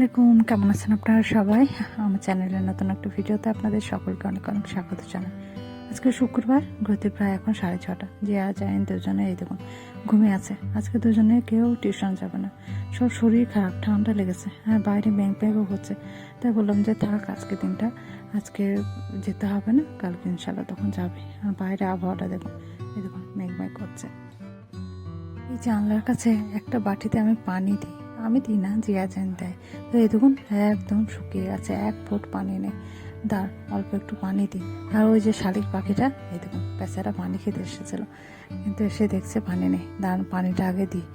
আলাইকুম, কেমন আছেন আপনারা সবাই? আমার চ্যানেলের নতুন একটা ভিডিওতে আপনাদের সকলকে অনেক অনেক স্বাগত জানাই। আজকে শুক্রবার, ঘড়িতে প্রায় এখন 6:30। জিয়া জায়েন দুজনে এই দেখুন ঘুমিয়ে আছে। আজকে দুজনে কেউ টিউশন যাবে না, সব শরীর খারাপ, ঠান্ডা লেগেছে, হ্যাঁ বাইরে ব্যাং ব্যাংও হচ্ছে। তাই বললাম যে থাক আজকে দিনটা, আজকে যেতে হবে না, কালকে ইনশাল্লাহ তখন যাবে। আর বাইরে আবহাওয়াটা দেখুন, এই দেখুন মেঘ মেঘ করছে। এই জানলার কাছে একটা বাটিতে আমি পানি দিই, আমি দিই না, জিয়া জান দেয়। তো এই দেখুন একদম শুকিয়ে গেছে, 1 ফুট পানি নেই। দাঁড় অল্প একটু পানি দিই। আর ওই যে শালিক পাখিটা, এই দেখুন বেচারা পানি খেতে এসেছিল, কিন্তু এসে দেখছে পানি নেই। দাঁড় পানিটা আগে দিই।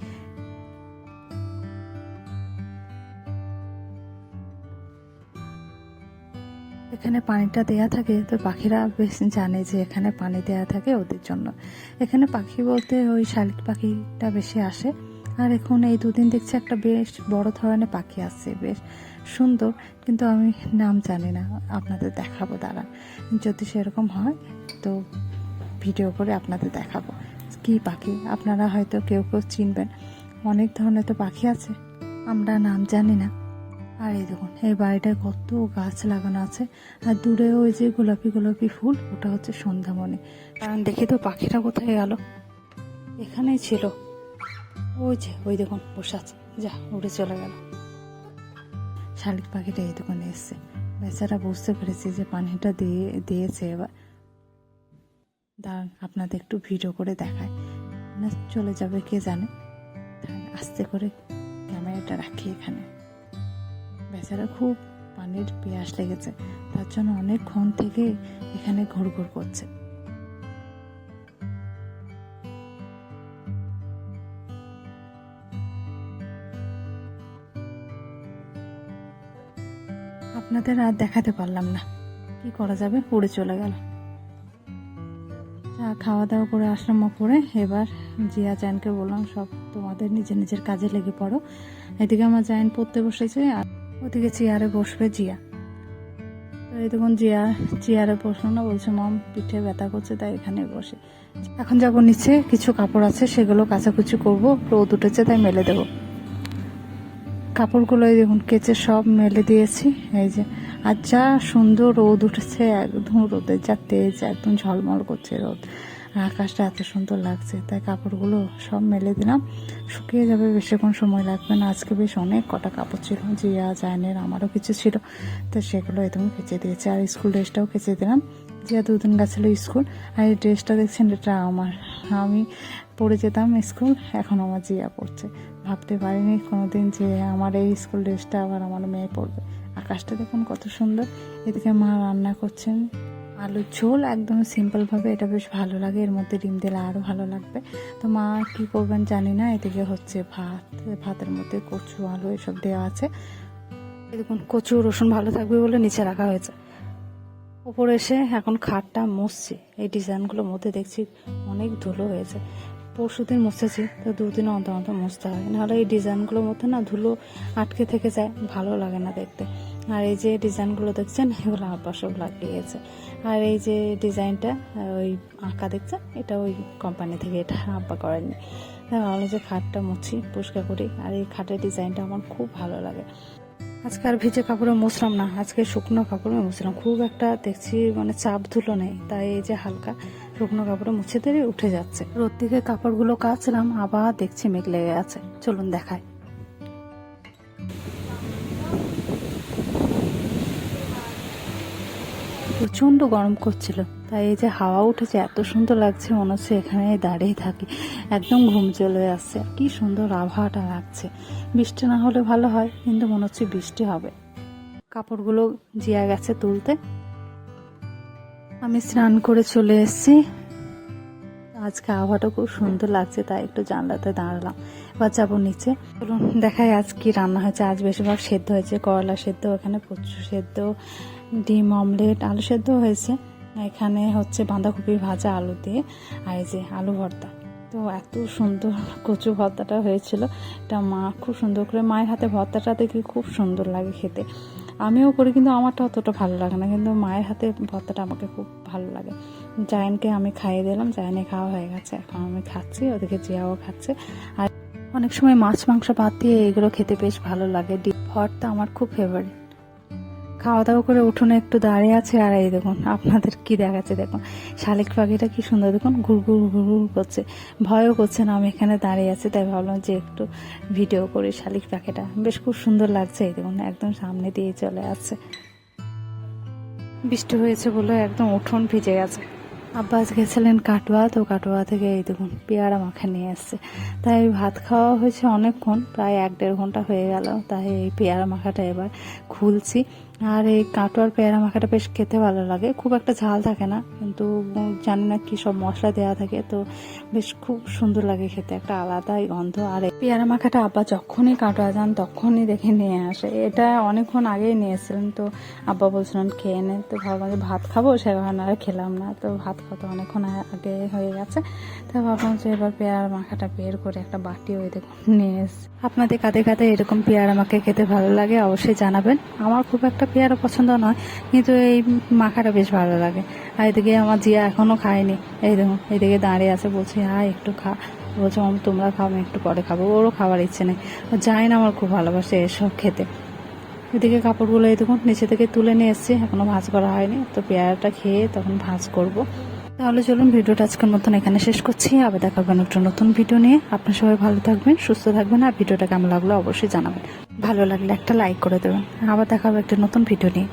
এখানে পানিটা দেয়া থাকে, তো পাখিরা বেশ জানে যে এখানে পানি দেয়া থাকে ওদের জন্য। এখানে পাখি বলতে ওই শালিক পাখিটা বেশি আসে। আর এখন এই দুদিন দেখছি একটা বেশ বড় ধরনের পাখি আসছে, বেশ সুন্দর, কিন্তু আমি নাম জানি না, আপনাদের দেখাবো দাঁড়ান। যদি সেরকম হয় তো ভিডিও করে আপনাদের দেখাবো কি পাখি, আপনারা হয়তো কেউ কেউ চিনবেন। অনেক ধরনের তো পাখি আছে, আমরা নাম জানি না। আর এই দেখুন এই বাড়িটায় কত গাছ লাগানো আছে, আর দূরে ওই যে গোলাপি গোলাপি ফুল, ওটা হচ্ছে সন্ধ্যামণি। কারণ দেখি তো পাখিটা কোথায় গেল, এখানেই ছিল, ওই যে ওই দেখুন বসে আছে, যা উড়ে চলে গেল। শালিক পাখিটা এই দোকানে এসছে, বেচারা বুঝতে পেরেছি যে পানিটা দিয়েছে। এবার দাঁড়ান আপনাদের একটু ভিডিও করে দেখায়, না চলে যাবে কে জানে। আস্তে করে ক্যামেরাটা রাখি এখানে। বেচারা খুব পানির পিয়াস লেগেছে, তার জন্য অনেকক্ষণ থেকে এখানে ঘুরঘুর করছে। আপনাদের আর দেখাতে পারলাম না, কি করা যাবে, উড়ে চলে গেল। খাওয়া দাওয়া করে আসলাম পরে, এবার জিয়া জায়নকে বললাম সব তোমাদের নিজের নিজের কাজে লেগে পড়ো। এদিকে আমার জায়ন পড়তে বসেছে, আর ওদিকে চেয়ারে বসবে জিয়া। তো এই দেখুন জিয়া চেয়ারে বসলো না, বলছে মম পিঠে ব্যথা করছে, তাই এখানে বসে। এখন যাবো নিচে, কিছু কাপড় আছে সেগুলো কাচাকুচি করবো, রোদ উঠেছে তাই মেলে দেবো। কাপড়গুলো এই দেখুন কেচে সব মেলে দিয়েছি, এই যে। আর যা সুন্দর রোদ উঠেছে, একদম রোদের যা তেজ, একদম ঝলমল করছে রোদ, আর আকাশটা এত সুন্দর লাগছে, তাই কাপড়গুলো সব মেলে দিলাম। শুকিয়ে যাবে, বেশিক্ষণ সময় লাগবে না। আজকে বেশ অনেক কটা কাপড় ছিল, জিয়া জায়নের আমারও কিছু ছিল, তো সেগুলো একদম কেচে দিয়েছে। আর স্কুল ড্রেসটাও কেচে দিলাম, জিয়া দুদিন গেছিলো স্কুল। আর এই ড্রেসটা দেখছেন, এটা আমার, আমি পরে যেতাম স্কুল, এখন আমার জিয়া পড়ছে। ভাবতে পারিনি কোনোদিন যে আমার এই স্কুল ড্রেসটা আবার আমার মেয়ে পরবে। আকাশটা দেখুন কত সুন্দর। এদিকে মা রান্না করছেন আলুর ঝোল, একদম সিম্পলভাবে, এটা বেশ ভালো লাগে, এর মধ্যে ডিম দিলে আরও ভালো লাগবে। তো মা কী করবেন জানি না। এদিকে হচ্ছে ভাত, ভাতের মধ্যে কচু আলু এসব দেওয়া আছে। দেখুন কচু রসুন ভালো থাকবে বলে নিচে রাখা হয়েছে। উপরে এসে এখন খাটটা মুছছি, এই ডিজাইনগুলোর মধ্যে দেখছি অনেক ধুলো হয়েছে। পরশুদিন মুছেছি, তো দুদিন অন্তর অন্তর মুছতে হয়, নাহলে এই ডিজাইনগুলোর মধ্যে না ধুলো আটকে থেকে যায়, ভালো লাগে না দেখতে। আর এই যে ডিজাইনগুলো দেখছেন, এগুলো আব্বা সব লাগিয়েছে। আর এই যে ডিজাইনটা ওই আঁকা দেখছেন, এটা ওই কোম্পানি থেকে, এটা আব্বা করেননি। ভাবলাম যে খাটটা মুছি, পরিষ্কার করি। আর এই খাটের ডিজাইনটা আমার খুব ভালো লাগে। আজকে আর ভিজে কাপড়ে মুছলাম না, আজকে শুকনো কাপড়ে মুছলাম। খুব একটা দেখছি মানে চাপ ধুলো নেই, তাই এই যে হালকা শুকনো কাপড়ে মুছে দিলে উঠে যাচ্ছে। রোদ থেকে কাপড়গুলো কাচলাম, আবার দেখছি মেঘ লেগে আছে, চলুন দেখায়। প্রচণ্ড গরম করছিল, তাই এই যে হাওয়া উঠেছে, এত সুন্দর লাগছে, মনে হচ্ছে এখানে দাঁড়িয়ে থাকি, একদম ঘুম চলে আসছে। কি সুন্দর আবহাওয়াটা লাগছে। বৃষ্টি না হলে ভালো হয়, কিন্তু মনে হচ্ছে বৃষ্টি হবে। কাপড়গুলো জিয়া গেছে তুলতে, আমি স্নান করে চলে এসেছি। আজকে আবহাওয়াটা খুব সুন্দর লাগছে, তাই একটু জানলাতে দাঁড়ালাম। এবার যাবো নিচে, চলুন দেখাই আজ কি রান্না হয়েছে। আজ বেশিরভাগ সেদ্ধ হয়েছে, করলা সেদ্ধ, এখানে কচু সেদ্ধ, ডিম অমলেট, আলু সেদ্ধ হয়েছে। এখানে হচ্ছে বাঁধাকপি ভাজা আলু দিয়ে, আর এই যে আলু ভর্তা। তো এত সুন্দর কচু ভর্তাটা হয়েছিল, এটা মা খুব সুন্দর করে, মায়ের হাতে ভর্তাটা দেখি খুব সুন্দর লাগে খেতে। আমিও করি, কিন্তু আমারটা অতটা ভালো লাগে না, কিন্তু মায়ের হাতে ভর্তাটা আমাকে খুব ভালো লাগে। জায়নকে আমি খাইয়ে দিলাম, জায়নে খাওয়া হয়ে গেছে, এখন আমি খাচ্ছি, ওদিকে জিয়াও খাচ্ছে। আর অনেক সময় মাছ মাংস বাদ দিয়ে এগুলো খেতে বেশ ভালো লাগে। ডিম ভর্তা আমার খুব ফেভারিট। খাওয়া দাওয়া করে উঠোনে একটু দাঁড়িয়ে আছে, আর এই দেখুন আপনাদের কি দেখাচ্ছে, দেখুন শালিক পাখিটা কি সুন্দর, দেখুন ঘুর ঘুর ঘুর ঘুর করছে, ভয়ও করছে না। আমি এখানে দাঁড়িয়ে আছি তাই ভাবলাম যে একটু ভিডিও করি। শালিক পাখিটা বেশ খুব সুন্দর লাগছে, এই দেখুন একদম সামনে দিয়ে চলে আসছে। বৃষ্টি হয়েছে বলে একদম উঠোন ভিজে গেছে। আব্বা আজ গেছিলেন কাটোয়া, তো কাটোয়া থেকে এই দেখুন পেয়ারা মাখা নিয়ে এসছে। তাই ভাত খাওয়া হয়েছে অনেকক্ষণ, প্রায় 1-1.5 ঘন্টা হয়ে গেল। তাই এই পেয়ারা মাখাটা এবার খুলছি। আর এই কাটোয়ার পেয়ারা মাখাটা বেশ খেতে ভালো লাগে, খুব একটা ঝাল থাকে না, কিন্তু জানি না কি সব মশলা দেওয়া থাকে, তো বেশ খুব সুন্দর লাগে খেতে, একটা আলাদাই গন্ধ। আর এই পেয়ারা মাখাটা আব্বা যখনই কাটোয়া যান তখনই দেখে নিয়ে আসে। এটা অনেকক্ষণ আগেই নিয়ে এসেছিলেন, তো আব্বা বলছিলেন খেয়ে নে, তো ভাবলাম যে ভাত খাবো, সে কারণে আর খেলাম না। তো ভাত খাওয়া অনেকক্ষণ আগে হয়ে গেছে, তাই ভাবলাম যে এবার পেয়ারা মাখাটা বের করে একটা বাটি ওই দেখুন নিয়ে এসে। আপনাদের কাদের কাদের এরকম পেয়ারা মাখা খেতে ভালো লাগে অবশ্যই জানাবেন। আমার খুব একটা পেয়ারা পছন্দ নয়, কিন্তু এই মাখাটা বেশ ভালো লাগে। আর এদিকে আমার জিয়া এখনো খায়নি, এই দেখুন এদিকে দাঁড়িয়ে আছে, বলছে হ্যাঁ একটু খা। বলছে তোমরা খাও, আমি একটু পরে খাবো। ওরও খাওয়ার ইচ্ছে নেই, ও যায় না, আমার খুব ভালোবাসে এসব খেতে। এদিকে কাপড়গুলো এই দেখুন নিচে থেকে তুলে নিয়ে এসেছি, এখনো ভাঁজ করা হয়নি, তো পেয়ারাটা খেয়ে তখন ভাঁজ করব। তাহলে চলুন ভিডিওটা আজকের মতন এখানে শেষ করছি। আবার দেখা হবে একটা নতুন ভিডিও নিয়ে। আপনার সবাই ভালো থাকবেন, সুস্থ থাকবেন, আর ভিডিওটা কেমন লাগলো অবশ্যই জানাবেন। ভালো লাগলে একটা লাইক করে দেবেন। আবার দেখা হবে একটা নতুন ভিডিও নিয়ে।